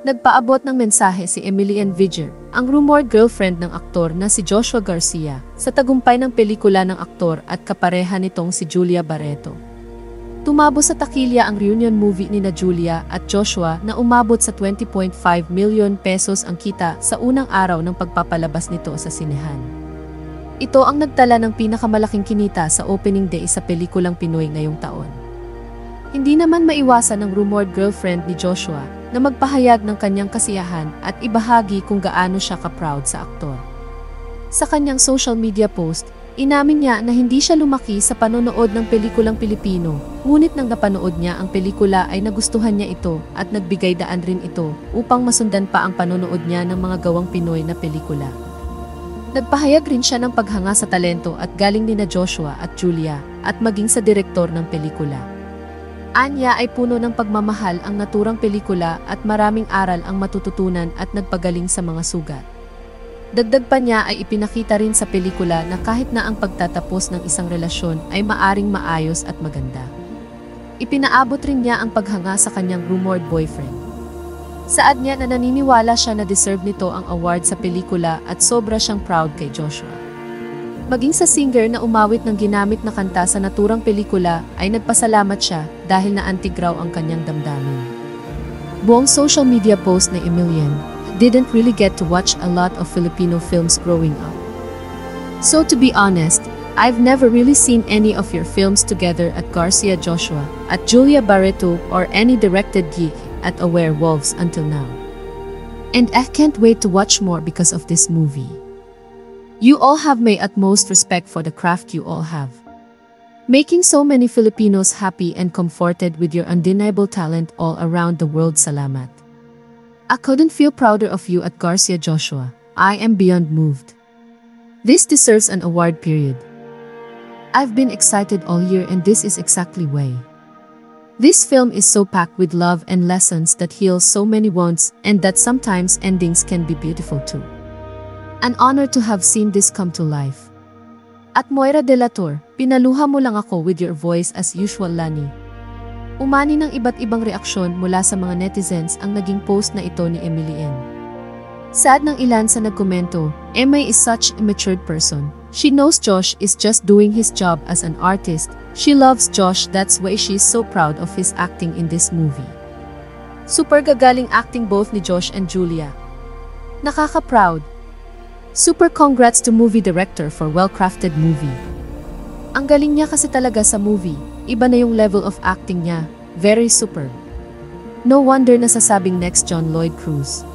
Nagpaabot ng mensahe si Emilian Viger, ang rumored girlfriend ng aktor na si Joshua Garcia, sa tagumpay ng pelikula ng aktor at kapareha nitong si Julia Barreto. Tumabo sa takilya ang reunion movie ni na Julia at Joshua na umabot sa 20.5 million pesos ang kita sa unang araw ng pagpapalabas nito sa sinehan. Ito ang nagtala ng pinakamalaking kinita sa opening day sa pelikulang Pinoy ngayong taon. Hindi naman maiwasan ng rumored girlfriend ni Joshua na magpahayag ng kanyang kasiyahan at ibahagi kung gaano siya ka-proud sa aktor. Sa kanyang social media post, inamin niya na hindi siya lumaki sa panonood ng pelikulang Pilipino, ngunit nang napanood niya ang pelikula ay nagustuhan niya ito at nagbigay daan rin ito upang masundan pa ang panonood niya ng mga gawang Pinoy na pelikula. Nagpahayag rin siya ng paghanga sa talento at galing nina Joshua at Julia at maging sa direktor ng pelikula. Anya ay puno ng pagmamahal ang naturang pelikula at maraming aral ang matututunan at nagpagaling sa mga sugat. Dagdag pa niya ay ipinakita rin sa pelikula na kahit na ang pagtatapos ng isang relasyon ay maaring maayos at maganda. Ipinaabot rin niya ang paghanga sa kanyang rumored boyfriend. Saad niya na naniniwala siya na deserve nito ang award sa pelikula at sobra siyang proud kay Joshua. Maging sa singer na umawit ng ginamit na kanta sa naturang pelikula ay nagpasalamat siya dahil naantig raw ang kanyang damdamin. Buong social media post ni Emilian, didn't really get to watch a lot of Filipino films growing up. So to be honest, I've never really seen any of your films together at Garcia Joshua, at Julia Barreto or any directed gig at Aware Wolves until now. And I can't wait to watch more because of this movie. You all have my utmost respect for the craft you all have. Making so many Filipinos happy and comforted with your undeniable talent all around the world. Salamat. I couldn't feel prouder of you at Garcia Joshua. I am beyond moved. This deserves an award, period. I've been excited all year and this is exactly why. This film is so packed with love and lessons that heals so many wounds and that sometimes endings can be beautiful too. An honor to have seen this come to life. At Moira de la Torre, pinaluha mo lang ako with your voice as usual, Lani. Umani ng iba't ibang reaksyon mula sa mga netizens ang naging post na ito ni Emilian. Sad ng ilan sa nagkomento, Emma is such a matured person. She knows Josh is just doing his job as an artist. She loves Josh, that's why she's so proud of his acting in this movie. Super gagaling acting both ni Josh and Julia. Nakaka-proud. Super congrats to movie director for well-crafted movie. Ang galing niya kasi talaga sa movie, iba na yung level of acting niya, very superb. No wonder nasasabing next John Lloyd Cruz.